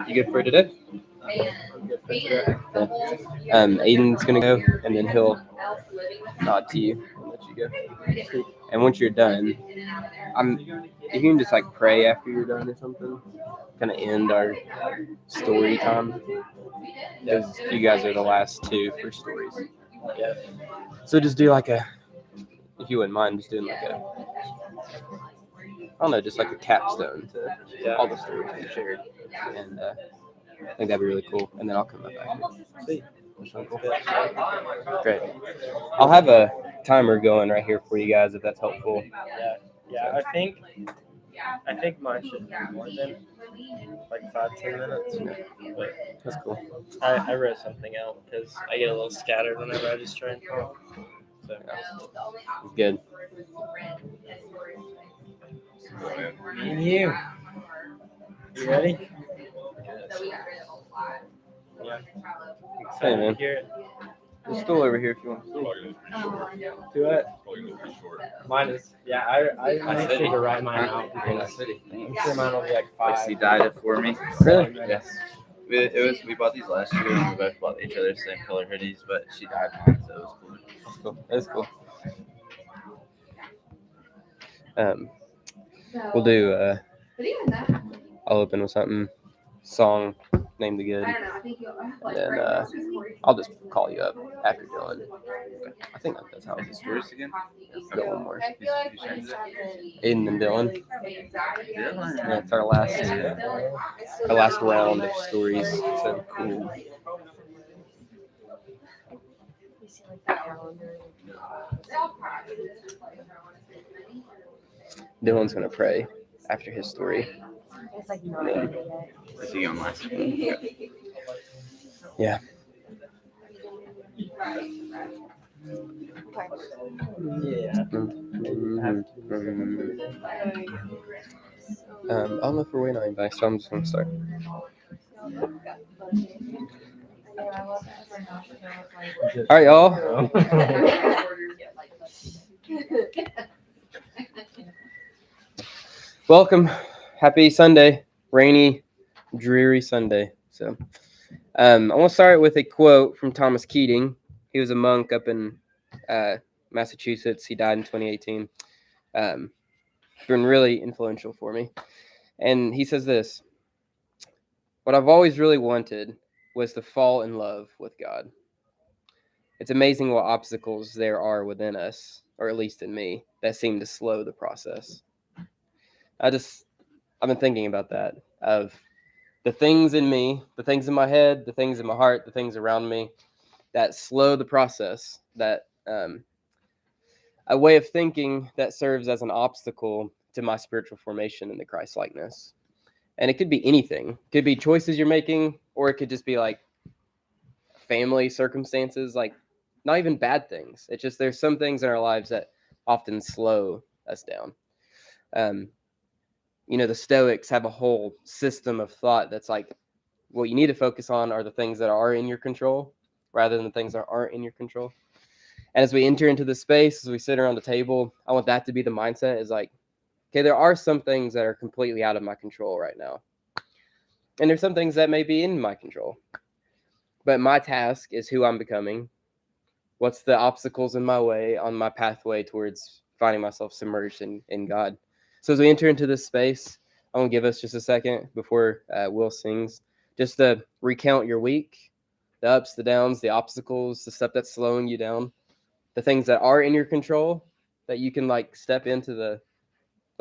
You good for today? Aiden's gonna go, and then he'll nod to you and let you go. And once you're done, you can just like pray after you're done or something. Kind of end our story time because you guys are the last two for stories. Yeah. So just do like if you wouldn't mind, just doing like I don't know, just like a capstone to all the stories we shared, and I think that'd be really cool. And then I'll come up back. Sweet. Cool. Great. I'll have a timer going right here for you guys if that's helpful. Yeah. I think mine should be more than like 5-10 minutes. Yeah. But that's cool. I wrote something out because I get a little scattered whenever I just try and talk. So good. Me and you. You ready? Yeah. Hey man. Hear it. There's a stool over here if you want. Do it. Mine is, I need to write mine out because I'm sure mine will be like 5. She dyed it for me. Really? Yes. We bought these last year and we both bought each other the same color hoodies, but she dyed mine, so it was cool. That's cool. That's cool. We'll do I'll open with something song, name the good, and then I'll just call you up after Dylan. I think that's how it's Yours again? Got one more. Who's changed it? Aiden and Dylan. Dylan. Yeah, it's our last round of stories. So cool. Dylan's gonna pray after his story. Is he on last one? Yeah. Yeah. I don't know if we're waiting on anybody, so I'm just gonna start. All right, y'all. Welcome. Happy Sunday. Rainy, dreary Sunday. So, I want to start with a quote from Thomas Keating. He was a monk up in Massachusetts. He died in 2018. Been really influential for me. And he says this: "What I've always really wanted was to fall in love with God. It's amazing what obstacles there are within us, or at least in me, that seem to slow the process." I've been thinking about that, of the things in me, the things in my head, the things in my heart, the things around me that slow the process, that a way of thinking that serves as an obstacle to my spiritual formation in the Christ-likeness. And it could be anything. It could be choices you're making, or it could just be like family circumstances, like not even bad things. It's just there's some things in our lives that often slow us down. The Stoics have a whole system of thought that's like, what you need to focus on are the things that are in your control rather than the things that aren't in your control. And as we enter into this space, as we sit around the table, I want that to be the mindset, is like, okay, there are some things that are completely out of my control right now. And there's some things that may be in my control. But my task is who I'm becoming. What's the obstacles in my way on my pathway towards finding myself submerged in God? So as we enter into this space, I want to give us just a second before Will sings, just to recount your week, the ups, the downs, the obstacles, the stuff that's slowing you down, the things that are in your control that you can like step into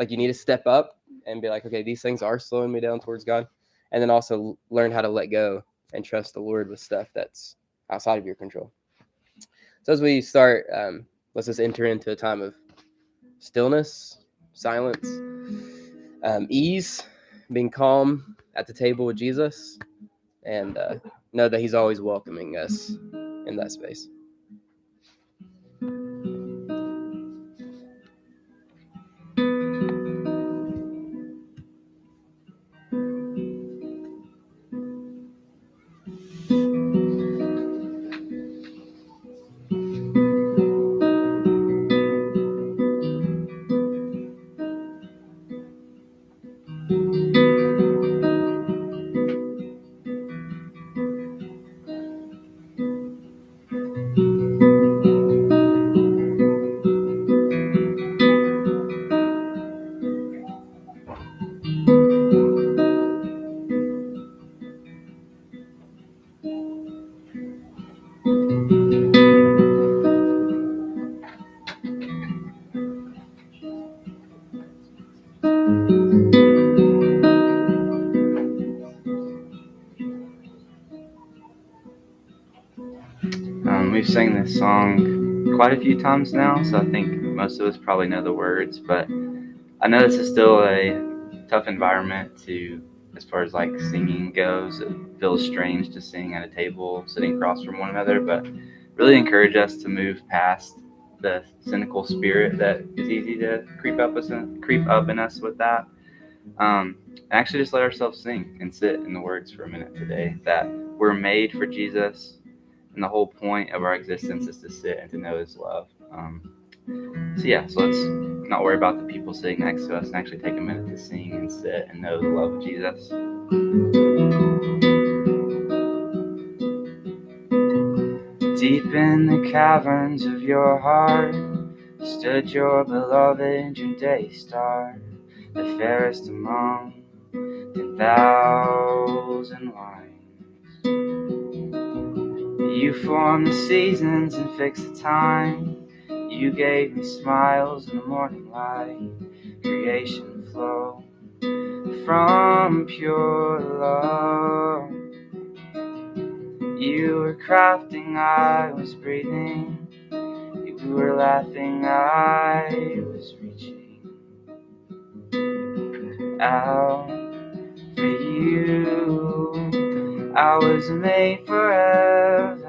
you need to step up and be like, okay, these things are slowing me down towards God. And then also learn how to let go and trust the Lord with stuff that's outside of your control. So as we start, let's just enter into a time of stillness, silence, ease, being calm at the table with Jesus, and know that he's always welcoming us in that space. sang this song quite a few times now, so I think most of us probably know the words, but I know this is still a tough environment as far as like singing goes. It feels strange to sing at a table sitting across from one another, but really encourage us to move past the cynical spirit that is easy to creep up in us with that. And actually just let ourselves sing and sit in the words for a minute today, that we're made for Jesus, and the whole point of our existence is to sit and to know his love. So let's not worry about the people sitting next to us and actually take a minute to sing and sit and know the love of Jesus. Deep in the caverns of your heart stood your beloved, your day star, the fairest among 10,000 lines. You formed the seasons and fixed the time. You gave me smiles in the morning light. Creation flow from pure love. You were crafting, I was breathing. You were laughing, I was reaching out for you. I was made for heaven.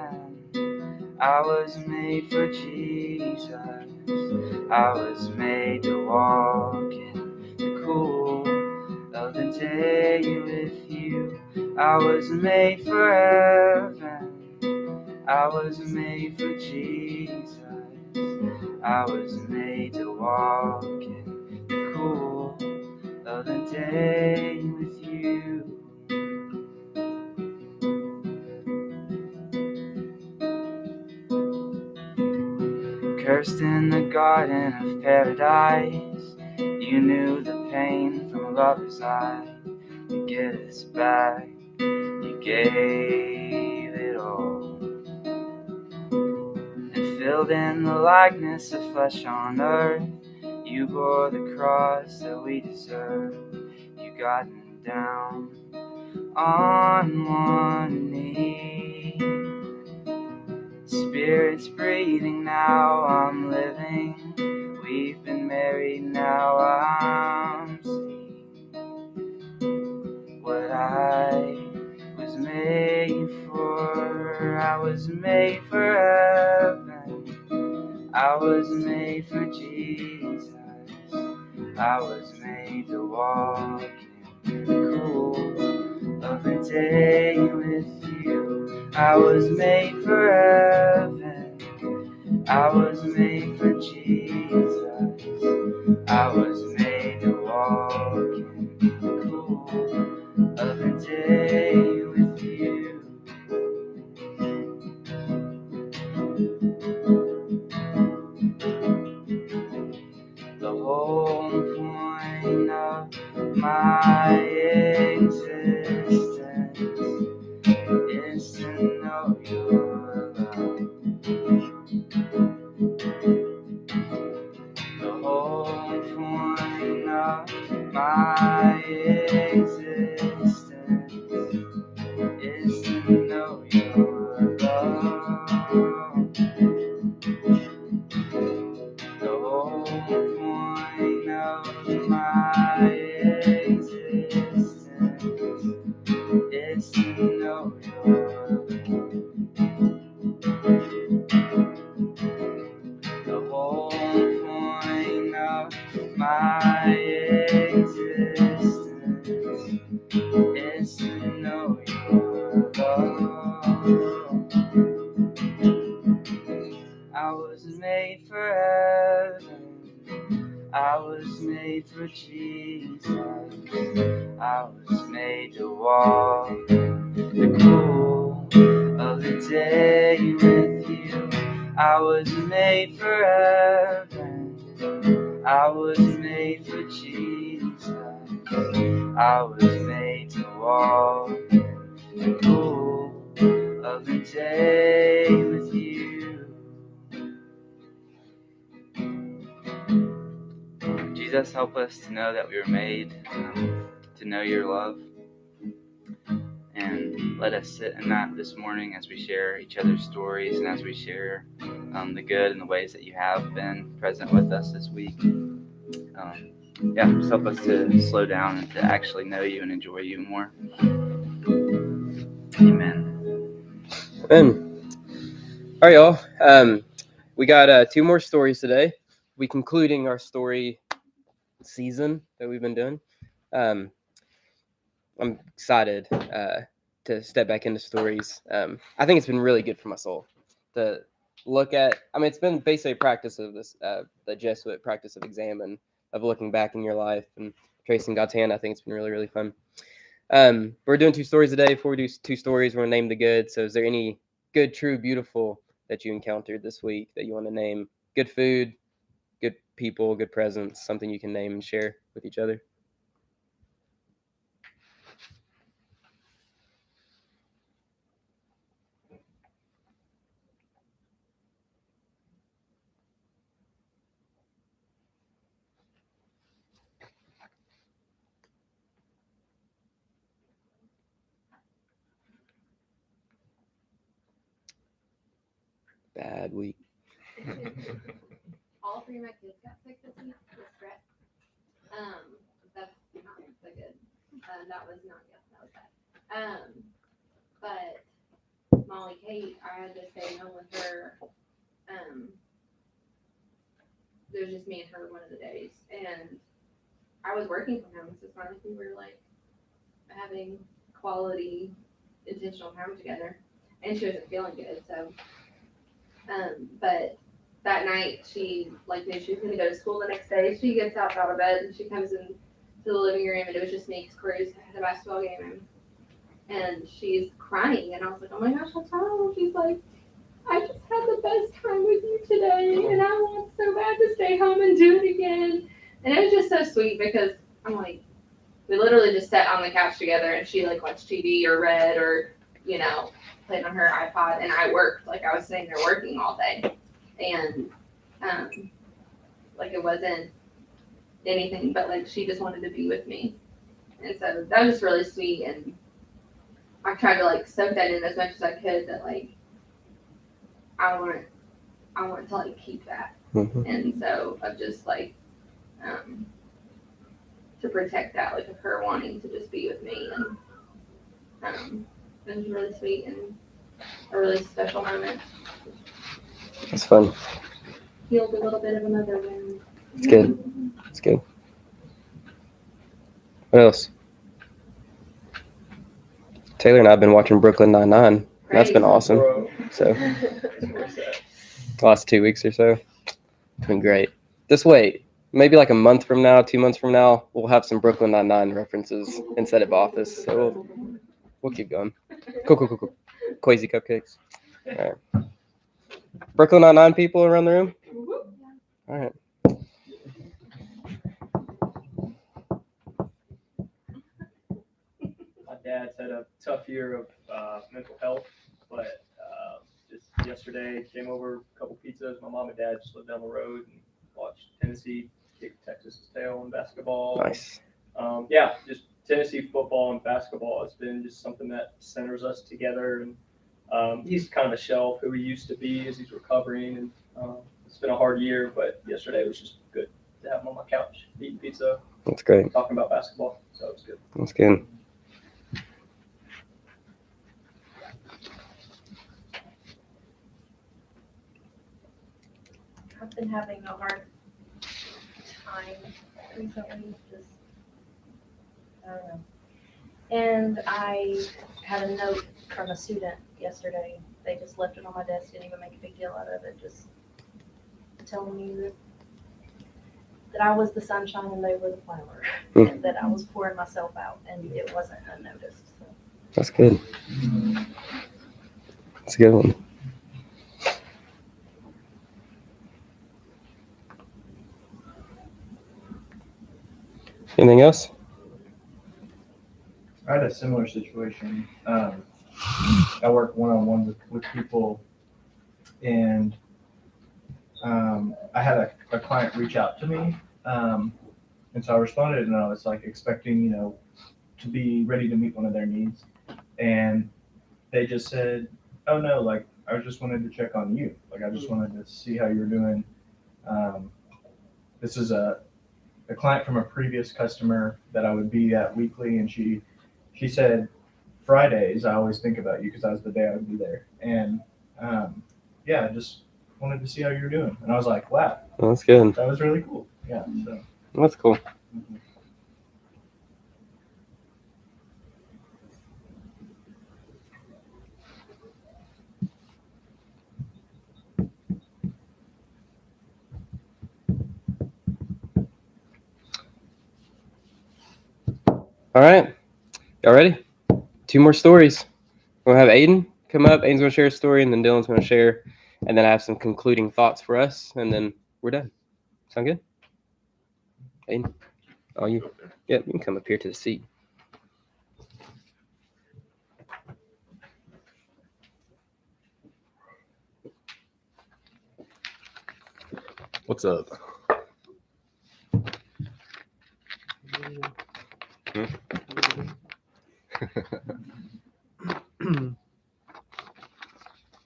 I was made for Jesus. I was made to walk in the cool of the day with you. I was made for heaven. I was made for Jesus. I was made to walk in the cool of the day with you. Cursed in the garden of paradise, you knew the pain from a lover's eye. You get us back, you gave it all, and filled in the likeness of flesh on earth. You bore the cross that we deserve. You got down on one knee. Spirit's breathing, now I'm living. We've been married, now I'm seeing what I was made for. I was made for heaven. I was made for Jesus. I was made to walk in the cool of the day with you. I was made for heaven. I was made for Jesus. I was made to walk in the cool of the day with you. The whole point of my existence is to know your love. The whole point of my existence is to know your love. The whole point of my existence is to know your love. The whole point of my existence is to know your love. I was made for heaven. I was made for Jesus. I was made to walk in the cool of the day with you. I was made for heaven. I was made for Jesus. I was made to walk in the cool of the day with you. Jesus, help us to know that we were made to know your love. And and let us sit in that this morning as we share each other's stories and as we share the good and the ways that you have been present with us this week. Just help us to slow down and to actually know you and enjoy you more. Amen. All right, y'all. We got 2 more stories today. We concluding our story season that we've been doing. I'm excited to step back into stories. I think it's been really good for my soul to look at. I mean, it's been basically a practice of this, the Jesuit practice of examine, of looking back in your life and tracing God's hand. I think it's been really, really fun. We're doing 2 stories a day. Before we do 2 stories, we're going to name the good. So is there any good, true, beautiful that you encountered this week that you want to name? Good food, good people, good presence, something you can name and share with each other. Bad week. All 3 of my kids got sick this week with stress. That's not so good. That was not good. That was bad. But Molly Kate, I had to stay home with her. There was just me and her one of the days, and I was working from home, so it's not like we were like having quality, intentional time together. And she wasn't feeling good, so. But that night she knew she was going to go to school the next day. She gets out of bed and she comes into the living room, and it was just me because Cruz had a basketball game, and she's crying, and I was like, oh my gosh, what's wrong? She's like, I just had the best time with you today, and I want so bad to stay home and do it again. And it was just so sweet because I'm like, we literally just sat on the couch together, and she watched TV or read or played on her iPod, and I worked. I was sitting there working all day, and it wasn't anything, but she just wanted to be with me, and so that was just really sweet. And I tried to soak that in as much as I could. That I want to keep that, and so of just to protect that, of her wanting to just be with me, and it was really sweet and a really special moment. It's fun. Healed a little bit of another wound. It's good. It's good. What else? Taylor and I have been watching Brooklyn Nine-Nine. That's been awesome. So, the last 2 weeks or so, it's been great. Just wait. Maybe a month from now, 2 months from now, we'll have some Brooklyn Nine-Nine references instead of Office. So we'll keep going. Cool. Quasi cupcakes. All right. Brooklyn Nine-Nine people around the room? All right. My dad's had a tough year of mental health, but just yesterday came over, a couple pizzas. My mom and dad just lived down the road and watched Tennessee kick Texas's tail in basketball. Nice. Just Tennessee football and basketball has been just something that centers us together. And he's kind of a shell of who he used to be as he's recovering. And it's been a hard year, but yesterday was just good to have him on my couch eating pizza. That's great. Talking about basketball, so it was good. That's good. I've been having a hard time recently, I don't know. And I had a note from a student yesterday. They just left it on my desk, didn't even make a big deal out of it, just telling me that I was the sunshine and they were the flower, and that I was pouring myself out, and it wasn't unnoticed. So. That's good. That's a good one. Anything else? I had a similar situation. I work one-on-one with people, and I had a client reach out to me, and so I responded, and I was expecting, to be ready to meet one of their needs. and they just said, "Oh no, like I just wanted to check on you. Like I just wanted to see how you're doing." This is a client from a previous customer that I would be at weekly, and she said, "Fridays, I always think about you because that was the day I would be there." And yeah, I just wanted to see how you're doing, and I was like, "Wow, Well, that's good. that was really cool." Yeah. So. That's cool. All right. Y'all ready? 2 more stories. We'll have Aiden come up. Aiden's going to share a story, and then Dylan's going to share. And then I have some concluding thoughts for us, and then we're done. Sound good? Aiden? Oh, you? Yeah, you can come up here to the seat. What's up?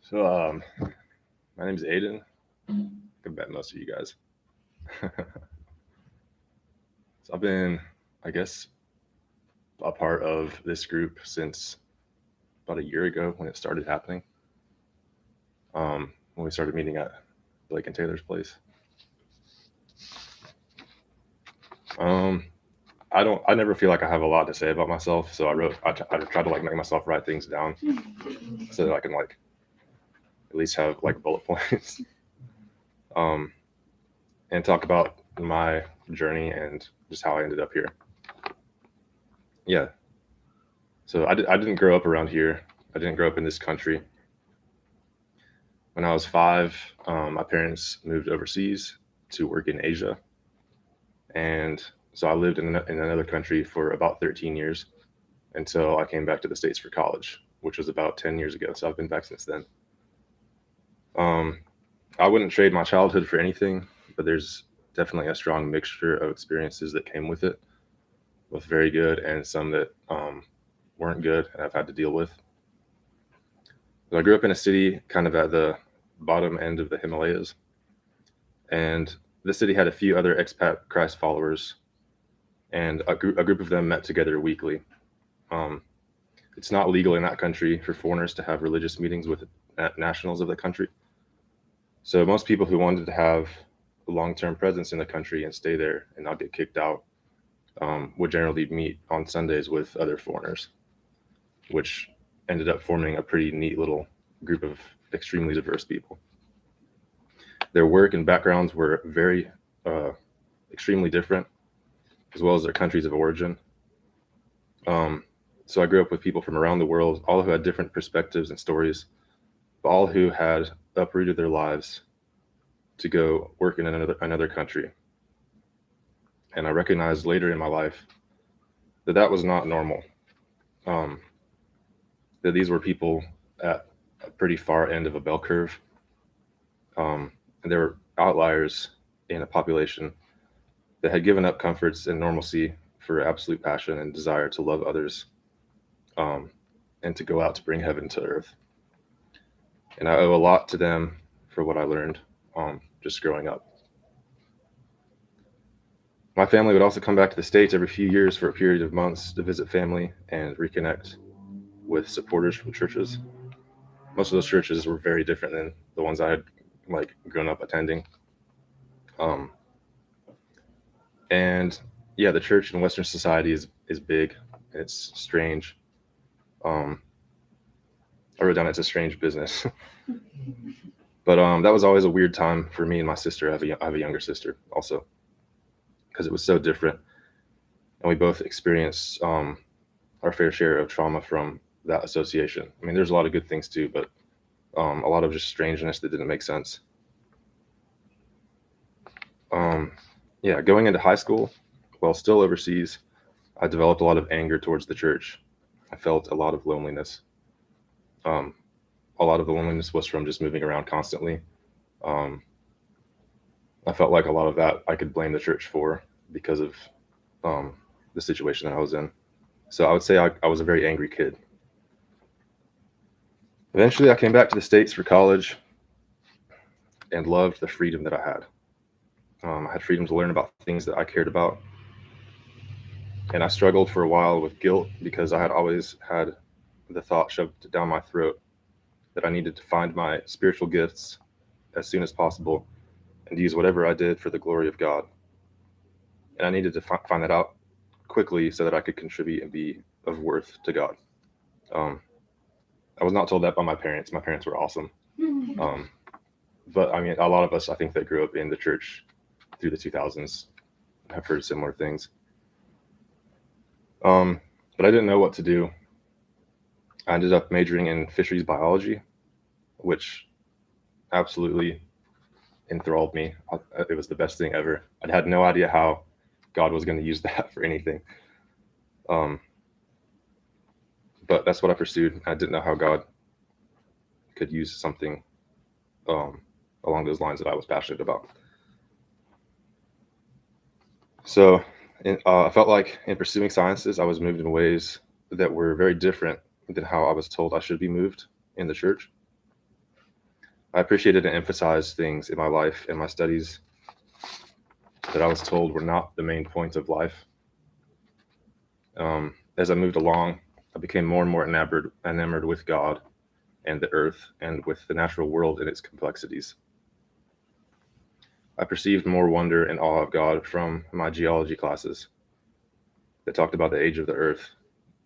So, my name's Aiden. I can bet most of you guys. So I've been, I guess, a part of this group since about a year ago when it started happening. When we started meeting at Blake and Taylor's place. I never feel like I have a lot to say about myself, so I try to like make myself write things down so that I can like at least have like bullet points. And talk about my journey and just how I ended up here. Yeah. So I didn't grow up around here. I didn't grow up in this country. When I was 5, my parents moved overseas to work in Asia. And so I lived in another country for about 13 years until I came back to the States for college, which was about 10 years ago. So I've been back since then. I wouldn't trade my childhood for anything, but there's definitely a strong mixture of experiences that came with it, both very good and some that weren't good and I've had to deal with. So I grew up in a city kind of at the bottom end of the Himalayas, and the city had a few other expat Christ followers, and a group of them met together weekly. It's not legal in that country for foreigners to have religious meetings with nationals of the country. So most people who wanted to have a long-term presence in the country and stay there and not get kicked out would generally meet on Sundays with other foreigners, which ended up forming a pretty neat little group of extremely diverse people. Their work and backgrounds were very extremely different, as well as their countries of origin. So I grew up with people from around the world, all who had different perspectives and stories, but all who had uprooted their lives to go work in another country. And I recognized later in my life that that was not normal. That these were people at a pretty far end of a bell curve. And they were outliers in a population that had given up comforts and normalcy for absolute passion and desire to love others, and to go out to bring heaven to earth. And I owe a lot to them for what I learned just growing up. My family would also come back to the States every few years for a period of months to visit family and reconnect with supporters from churches. Most of those churches were very different than the ones I had like grown up attending. And yeah, the church in Western society is big. It's strange. I wrote down it's a strange business. But that was always a weird time for me and my sister. I have a younger sister also, because it was so different. And we both experienced our fair share of trauma from that association. I mean, there's a lot of good things too, but a lot of just strangeness that didn't make sense. Yeah, going into high school, while still overseas, I developed a lot of anger towards the church. I felt a lot of loneliness. A lot of the loneliness was from just moving around constantly. I felt like a lot of that I could blame the church for because of the situation that I was in. So I would say I was a very angry kid. Eventually, I came back to the States for college and loved the freedom that I had. I had freedom to learn about things that I cared about. And I struggled for a while with guilt because I had always had the thought shoved down my throat that I needed to find my spiritual gifts as soon as possible and use whatever I did for the glory of God. And I needed to find that out quickly so that I could contribute and be of worth to God. I was not told that by my parents. My parents were awesome. But I mean, a lot of us, I think, that grew up in the church through the 2000s have heard similar things. But I didn't know what to do. I ended up majoring in fisheries biology, which absolutely enthralled me. It was the best thing ever. I had no idea how God was going to use that for anything. But that's what I pursued. I didn't know how God could use something along those lines that I was passionate about. So I felt like in pursuing sciences, I was moved in ways that were very different than how I was told I should be moved in the church. I appreciated and emphasized things in my life and my studies that I was told were not the main point of life. As I moved along, I became more and more enamored with God and the earth and with the natural world and its complexities. I perceived more wonder and awe of God from my geology classes that talked about the age of the earth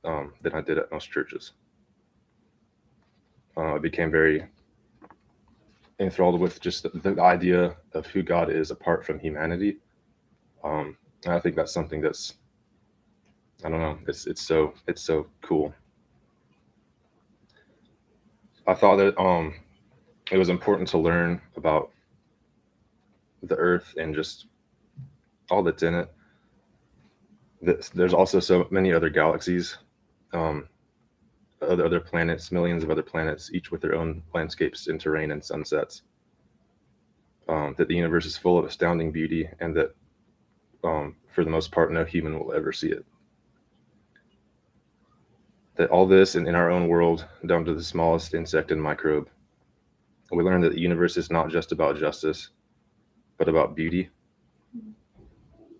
than I did at most churches. I became very enthralled with just the idea of who God is apart from humanity. And I think that's something that's, I don't know, it's so cool. I thought that it was important to learn about the earth and just all that's in it. There's also so many other galaxies, other planets, millions of other planets, each with their own landscapes and terrain and sunsets. That the universe is full of astounding beauty, and that for the most part, no human will ever see it. That all this, and in our own world, down to the smallest insect and microbe, we learn that the universe is not just about justice, but about beauty,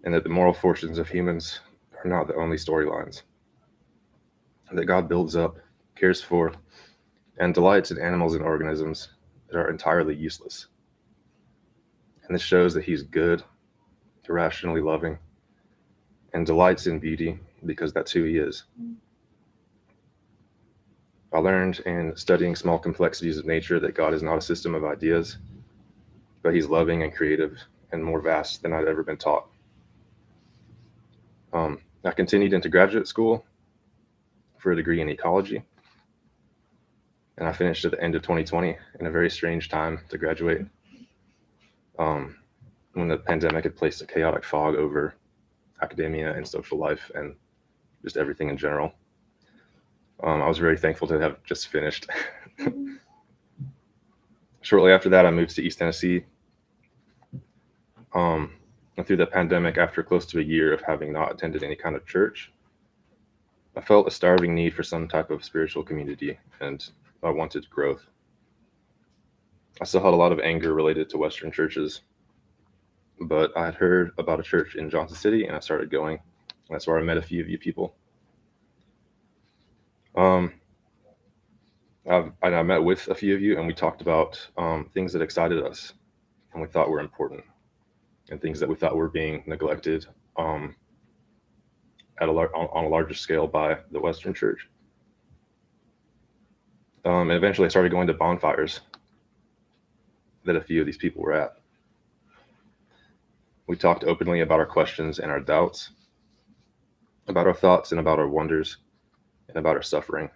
and that the moral fortunes of humans are not the only storylines. That God builds up, cares for, and delights in animals and organisms that are entirely useless. And this shows that He's good, irrationally loving, and delights in beauty because that's who He is. I learned in studying small complexities of nature that God is not a system of ideas, but He's loving and creative and more vast than I'd ever been taught. I continued into graduate school for a degree in ecology, and I finished at the end of 2020 in a very strange time to graduate, when the pandemic had placed a chaotic fog over academia and social life and just everything in general. I was very thankful to have just finished. Shortly after that, I moved to East Tennessee. And through the pandemic, after close to a year of having not attended any kind of church, I felt a starving need for some type of spiritual community, and I wanted growth. I still had a lot of anger related to Western churches, but I had heard about a church in Johnson City, and I started going. That's where I met a few of you people. I met with a few of you, and we talked about things that excited us and we thought were important, and things that we thought were being neglected on a larger scale by the Western Church. And eventually I started going to bonfires that a few of these people were at. We talked openly about our questions and our doubts, about our thoughts and about our wonders, and about our suffering.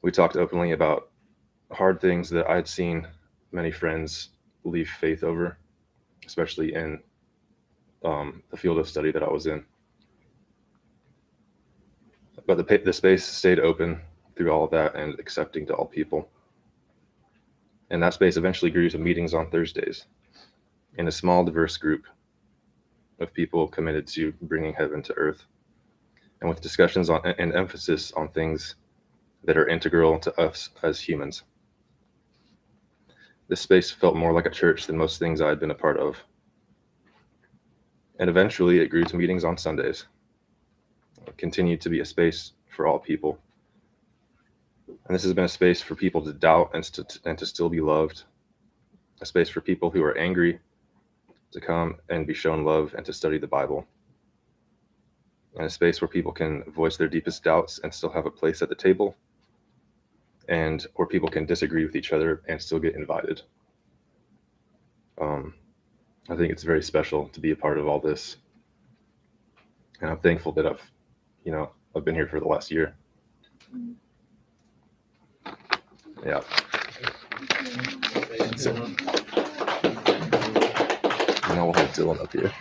We talked openly about hard things that I'd seen many friends leave faith over, especially in the field of study that I was in. But the space stayed open through all of that and accepting to all people. And that space eventually grew to meetings on Thursdays in a small, diverse group of people committed to bringing heaven to earth, and with discussions on and emphasis on things that are integral to us as humans. This space felt more like a church than most things I had been a part of. And eventually it grew to meetings on Sundays. It continued to be a space for all people. And this has been a space for people to doubt and to still be loved. A space for people who are angry to come and be shown love and to study the Bible. And a space where people can voice their deepest doubts and still have a place at the table. And where people can disagree with each other and still get invited. I think it's very special to be a part of all this. And I'm thankful that I've been here for the last year. Yeah. So, now we'll have Dylan up here.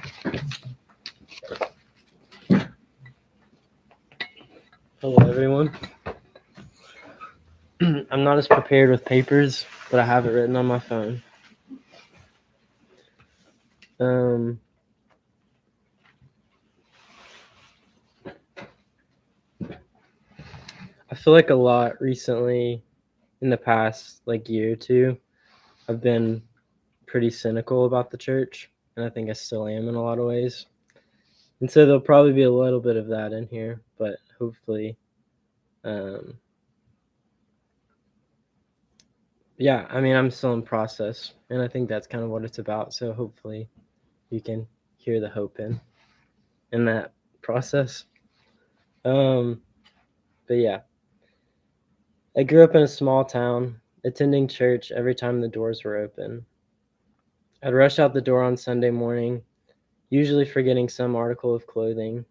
Hello, everyone. I'm not as prepared with papers, but I have it written on my phone. I feel like a lot recently, in the past year or two, I've been pretty cynical about the church, and I think I still am in a lot of ways. And so there'll probably be a little bit of that in here, but hopefully, yeah, I mean, I'm still in process, and I think that's kind of what it's about. So hopefully you can hear the hope in that process. But yeah, I grew up in a small town, attending church every time the doors were open. I'd rush out the door on Sunday morning, usually forgetting some article of clothing,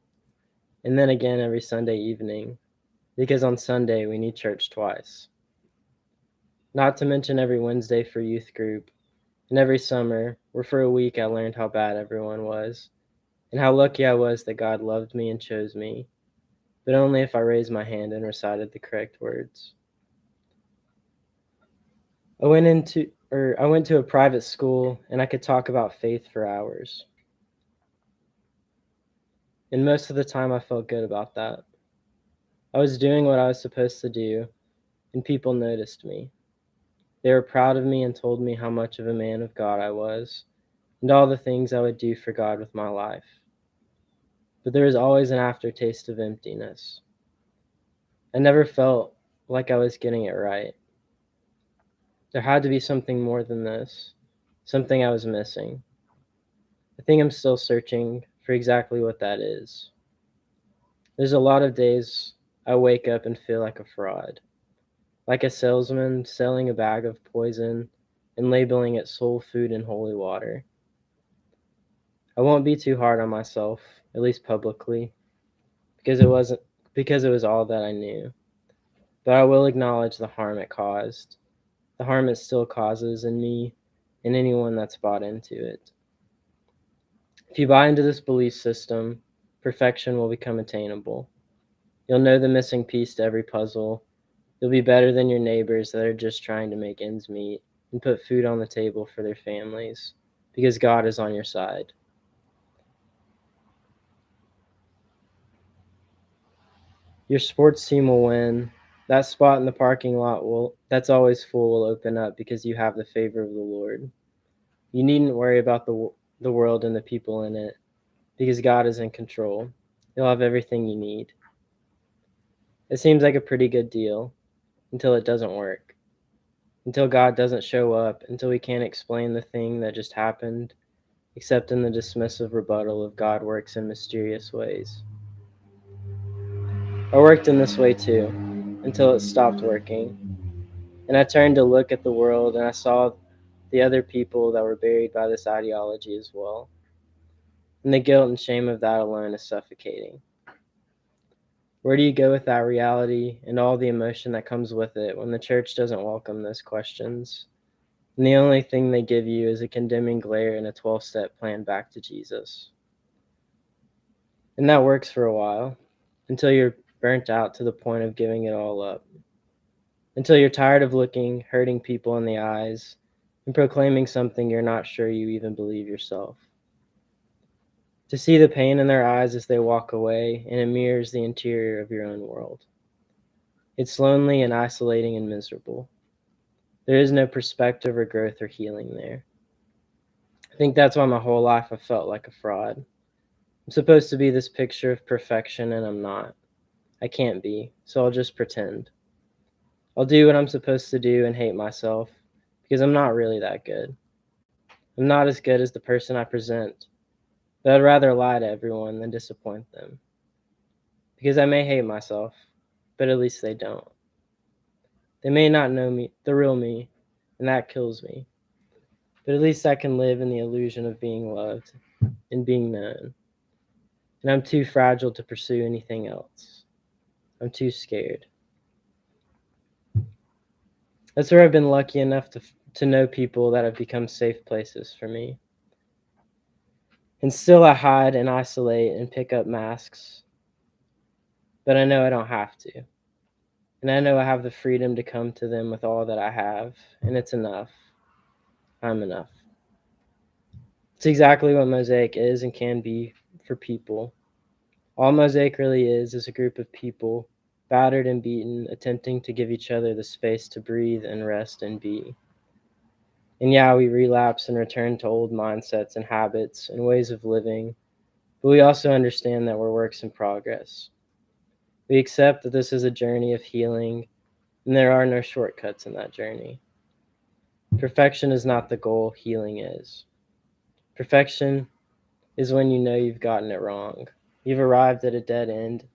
and then again every Sunday evening, because on Sunday we need church twice. Not to mention every Wednesday for youth group, and every summer, where for a week I learned how bad everyone was, and how lucky I was that God loved me and chose me, but only if I raised my hand and recited the correct words. I went to a private school, and I could talk about faith for hours. And most of the time I felt good about that. I was doing what I was supposed to do, and people noticed me. They were proud of me and told me how much of a man of God I was, and all the things I would do for God with my life. But there was always an aftertaste of emptiness. I never felt like I was getting it right. There had to be something more than this, something I was missing. I think I'm still searching for exactly what that is. There's a lot of days I wake up and feel like a fraud, like a salesman selling a bag of poison and labeling it soul food and holy water. I won't be too hard on myself, at least publicly, because it was all that I knew. But I will acknowledge the harm it caused, the harm it still causes in me and anyone that's bought into it. If you buy into this belief system, perfection will become attainable. You'll know the missing piece to every puzzle. You'll be better than your neighbors that are just trying to make ends meet and put food on the table for their families, because God is on your side. Your sports team will win. That spot in the parking lot that's always full will open up because you have the favor of the Lord. You needn't worry about the world and the people in it, because God is in control. You'll have everything you need. It seems like a pretty good deal until it doesn't work, until God doesn't show up, until we can't explain the thing that just happened, except in the dismissive rebuttal of God works in mysterious ways. I worked in this way too, until it stopped working. And I turned to look at the world, and I saw the other people that were buried by this ideology as well. And the guilt and shame of that alone is suffocating. Where do you go with that reality and all the emotion that comes with it when the church doesn't welcome those questions? And the only thing they give you is a condemning glare and a 12-step plan back to Jesus. And that works for a while, until you're burnt out to the point of giving it all up. Until you're tired of hurting people in the eyes, and proclaiming something you're not sure you even believe yourself. To see the pain in their eyes as they walk away, and it mirrors the interior of your own world. It's lonely and isolating and miserable. There is no perspective or growth or healing there. I think that's why my whole life I felt like a fraud. I'm supposed to be this picture of perfection, and I'm not. I can't be, so I'll just pretend. I'll do what I'm supposed to do and hate myself, because I'm not really that good. I'm not as good as the person I present, but I'd rather lie to everyone than disappoint them. Because I may hate myself, but at least they don't. They may not know me, the real me, and that kills me. But at least I can live in the illusion of being loved and being known. And I'm too fragile to pursue anything else. I'm too scared. That's where I've been lucky enough to know people that have become safe places for me. And still I hide and isolate and pick up masks. But I know I don't have to. And I know I have the freedom to come to them with all that I have. And it's enough. I'm enough. It's exactly what Mosaic is and can be for people. All Mosaic really is a group of people, battered and beaten, attempting to give each other the space to breathe and rest and be. And yeah, we relapse and return to old mindsets and habits and ways of living, but we also understand that we're works in progress. We accept that this is a journey of healing, and there are no shortcuts in that journey. Perfection is not the goal, healing is. Perfection is when you know you've gotten it wrong. You've arrived at a dead end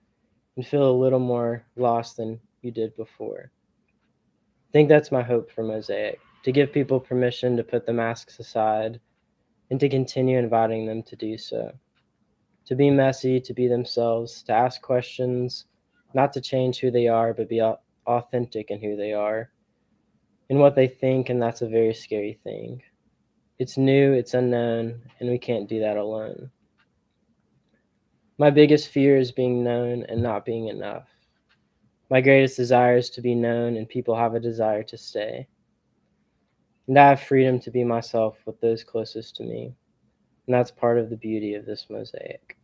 and feel a little more lost than you did before. I think that's my hope for Mosaic, to give people permission to put the masks aside and to continue inviting them to do so. To be messy, to be themselves, to ask questions, not to change who they are, but be authentic in who they are and what they think, and that's a very scary thing. It's new, it's unknown, and we can't do that alone. My biggest fear is being known and not being enough. My greatest desire is to be known, and people have a desire to stay. And I have freedom to be myself with those closest to me. And that's part of the beauty of this mosaic.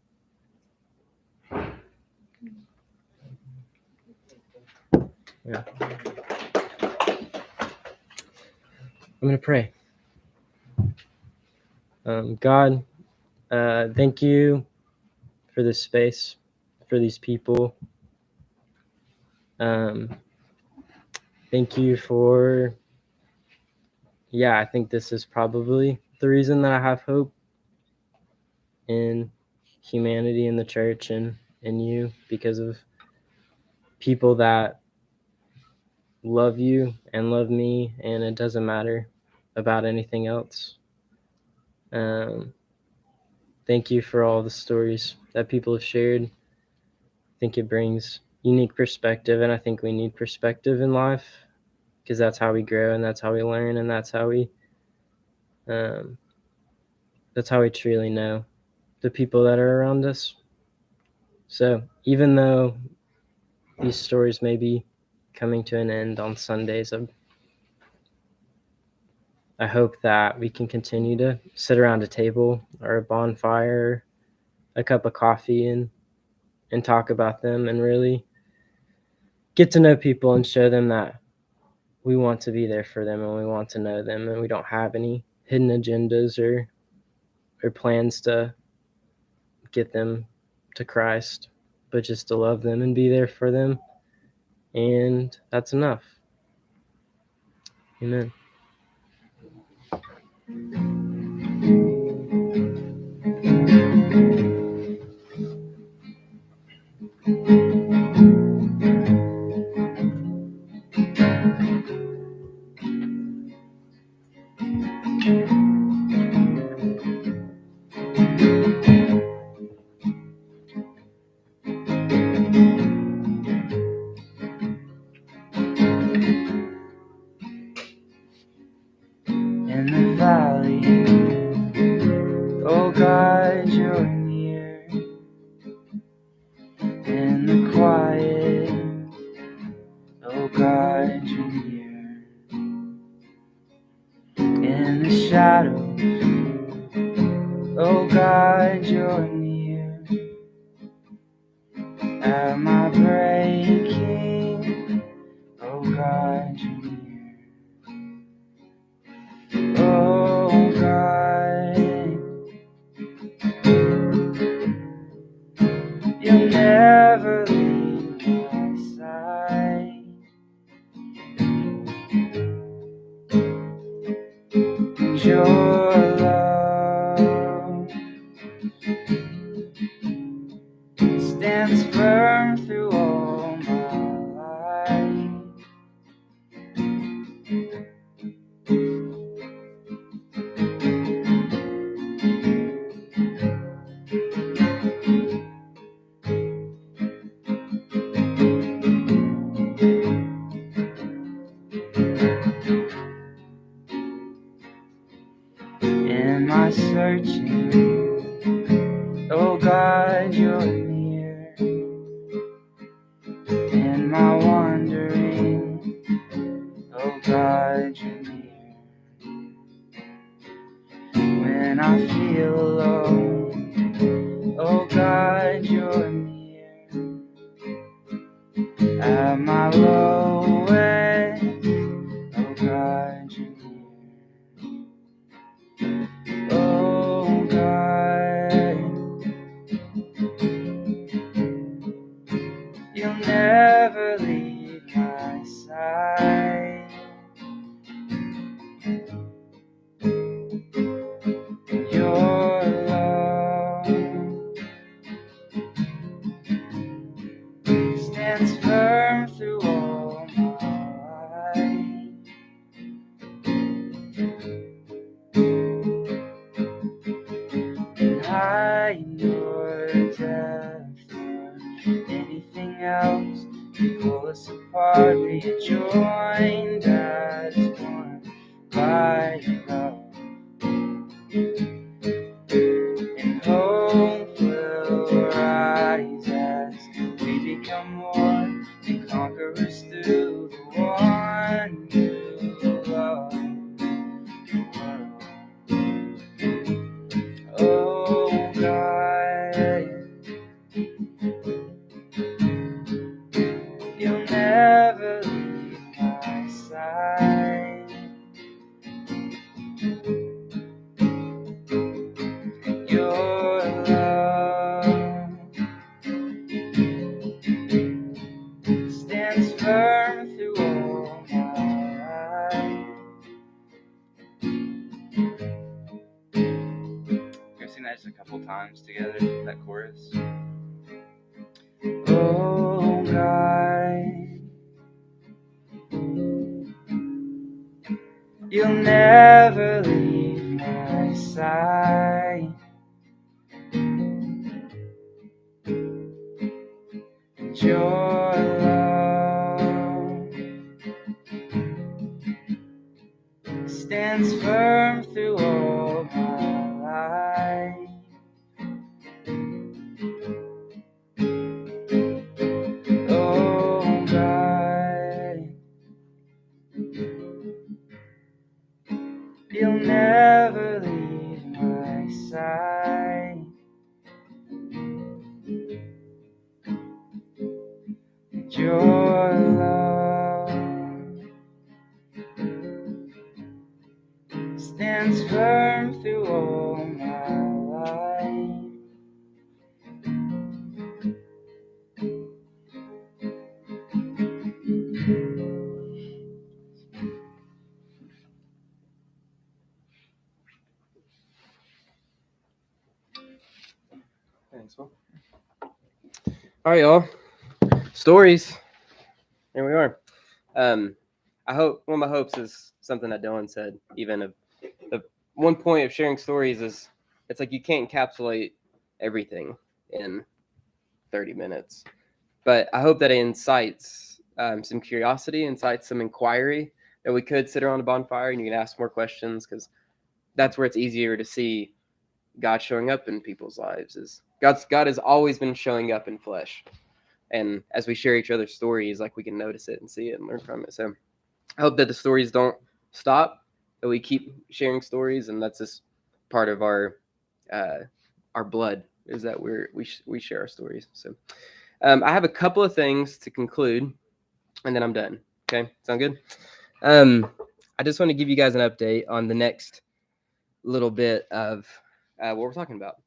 Yeah. I'm going to pray. God, thank you for this space, for these people. Thank you for, I think this is probably the reason that I have hope in humanity, in the church, and in you, because of people that love you and love me, and it doesn't matter about anything else. Thank you for all the stories that people have shared. I think it brings unique perspective, and I think we need perspective in life, because that's how we grow, and that's how we learn, and that's how we truly know the people that are around us. So even though these stories may be coming to an end on Sundays, I hope that we can continue to sit around a table or a bonfire, a cup of coffee, and talk about them and really get to know people and show them that we want to be there for them and we want to know them, and we don't have any hidden agendas or plans to get them to Christ, but just to love them and be there for them. And that's enough. Amen. In the valley, oh God, you're near. In the quiet, oh God, you're near. In the shadows, oh God, you're near. At my breaking, never leave my side. And your love stands firm through all my life. In my searching, oh God, you're near. In my wandering, oh God, you're near. When I feel alone, oh God, you're near. At my lowest, oh God, you're near. Oh God, you'll never leave my side. Your love stands firm through all my life. And hide your depth or anything else can pull us apart, rejoined as one by your love. And hope will rise as we become more than conquerors through the one who loves the world. Oh God, you'll never leave my side. Your love stands firm through all my life. We've seen that just a couple times together, that chorus. Oh God, you'll never leave my side. And your love stands firm through all my life. Oh God, you'll never leave my side. And your love stands firm through all my life. Thanks, Will. All right, y'all. Stories. Here we are. I hope one of my hopes is something that Dylan said. Even of the one point of sharing stories is it's like you can't encapsulate everything in 30 minutes, but I hope that it incites some curiosity, incites some inquiry, that we could sit around a bonfire and you can ask more questions, because that's where it's easier to see God showing up in people's lives. Is God has always been showing up in flesh, and as we share each other's stories, like we can notice it and see it and learn from it. So I hope that the stories don't stop, that we keep sharing stories, and that's just part of our blood, is that we share our stories. So I have a couple of things to conclude, and then I'm done. Okay, sound good? I just want to give you guys an update on the next little bit of what we're talking about.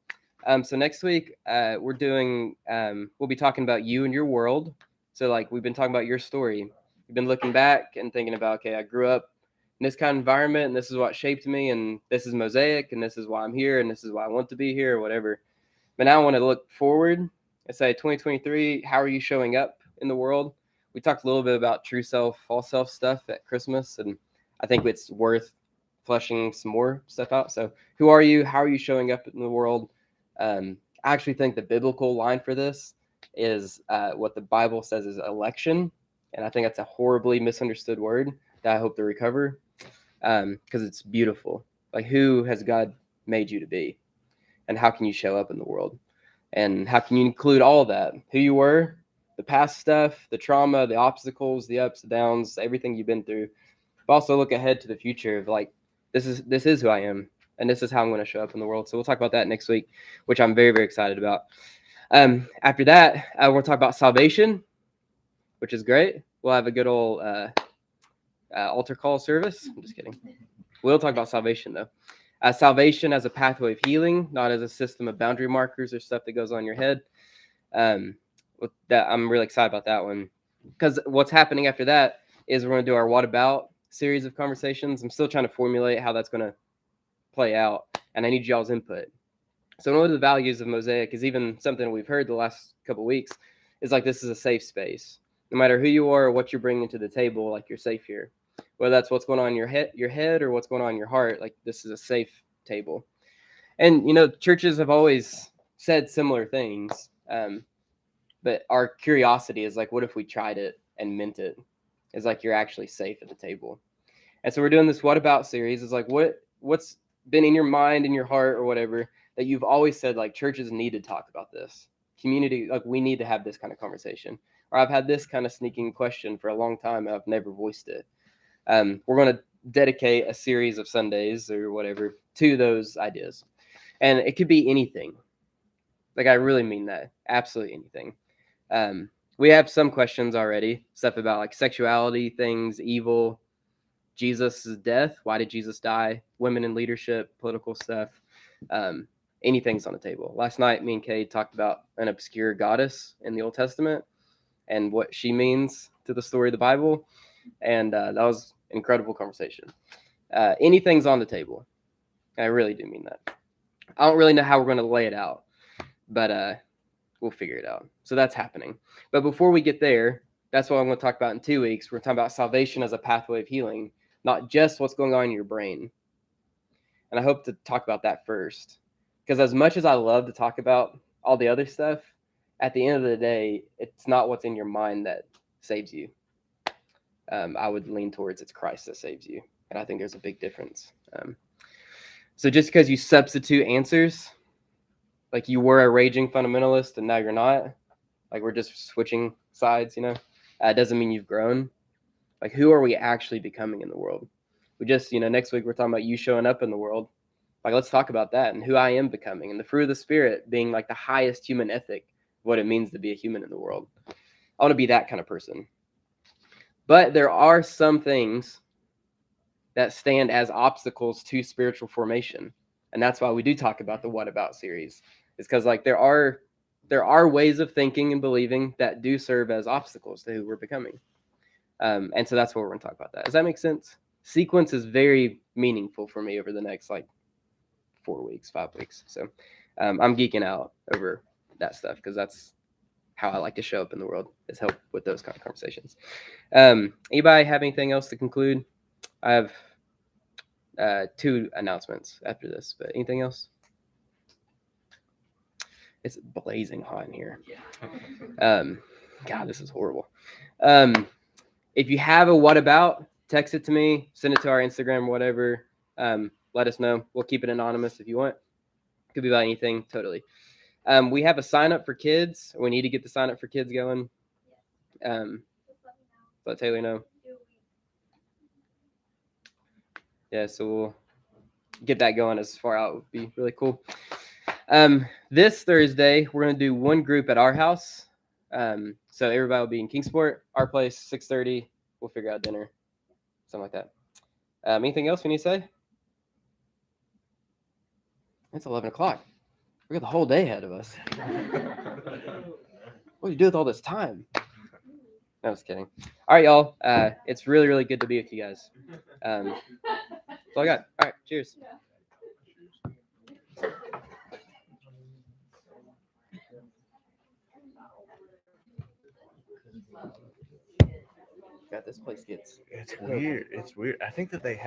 So next week, we're doing, we'll be talking about you and your world. So like we've been talking about your story. We've been looking back and thinking about, okay, I grew up in this kind of environment, and this is what shaped me, and this is Mosaic, and this is why I'm here, and this is why I want to be here, or whatever. But now I want to look forward and say, 2023, how are you showing up in the world? We talked a little bit about true self, false self stuff at Christmas, and I think it's worth fleshing some more stuff out. So who are you? How are you showing up in the world? I actually think the biblical line for this is what the Bible says is election. And I think that's a horribly misunderstood word that I hope to recover because it's beautiful. Like, who has God made you to be? And how can you show up in the world? And how can you include all of that? Who you were, the past stuff, the trauma, the obstacles, the ups, the downs, everything you've been through. But also look ahead to the future of like, this is who I am, and this is how I'm going to show up in the world. So we'll talk about that next week, which I'm very, very excited about. After that, we'll talk about salvation, which is great. We'll have a good old altar call service. I'm just kidding. We'll talk about salvation, though. Salvation as a pathway of healing, not as a system of boundary markers or stuff that goes on your head. With that, I'm really excited about that one, because what's happening after that is we're going to do our What About series of conversations. I'm still trying to formulate how that's going to play out, and I need y'all's input. So one of the values of Mosaic is even something we've heard the last couple of weeks is like, this is a safe space. No matter who you are or what you're bringing to the table, like, you're safe here. Whether that's what's going on in your head or what's going on in your heart, like, this is a safe table. And, you know, churches have always said similar things, but our curiosity is like, what if we tried it and meant it? It's like, you're actually safe at the table. And so we're doing this What About series. It's like, what's been in your mind, in your heart, or whatever, that you've always said, like, churches need to talk about this. Community, like, we need to have this kind of conversation. Or I've had this kind of sneaking question for a long time, and I've never voiced it. We're going to dedicate a series of Sundays or whatever to those ideas. And it could be anything. Like, I really mean that. Absolutely anything. We have some questions already, stuff about like sexuality, things, evil, Jesus' death. Why did Jesus die? Women in leadership, political stuff. Anything's on the table. Last night, me and Kay talked about an obscure goddess in the Old Testament and what she means to the story of the Bible. And that was an incredible conversation. Anything's on the table. I really do mean that. I don't really know how we're going to lay it out, but we'll figure it out. So that's happening. But before we get there, that's what I'm going to talk about in 2 weeks. We're talking about salvation as a pathway of healing, not just what's going on in your brain. And I hope to talk about that first. Because as much as I love to talk about all the other stuff, at the end of the day, it's not what's in your mind that saves you. I would lean towards it's Christ that saves you. And I think there's a big difference. So just because you substitute answers, like you were a raging fundamentalist and now you're not, like we're just switching sides, you know, doesn't mean you've grown. Like, who are we actually becoming in the world? We just, next week we're talking about you showing up in the world. Like, let's talk about that and who I am becoming, and the fruit of the Spirit being like the highest human ethic of what it means to be a human in the world. I want to be that kind of person. But there are some things that stand as obstacles to spiritual formation. And that's why we do talk about the What About series. It's because like there are ways of thinking and believing that do serve as obstacles to who we're becoming. And so that's what we're going to talk about that. Does that make sense? Sequence is very meaningful for me over the next 4 weeks, 5 weeks. So I'm geeking out over that stuff because that's how I like to show up in the world, is help with those kind of conversations. Anybody have anything else to conclude? I have 2 announcements after this, but anything else? It's blazing hot in here. God, this is horrible. If you have a What About, text it to me, send it to our Instagram, whatever. Let us know. We'll keep it anonymous if you want. Could be about anything, totally. We have a sign up for kids. We need to get the sign up for kids going. Let Taylor know. Yeah, so we'll get that going as far out. Would be really cool. This Thursday, we're going to do one group at our house. So everybody will be in Kingsport, our place, 6:30. We'll figure out dinner, something like that. Anything else we need to say? It's 11 o'clock. We got the whole day ahead of us. What do you do with all this time? No, I was kidding. All right, y'all. It's really, really good to be with you guys. That's all I got. All right, cheers. God, this place gets It's weird. It's weird. I think that they have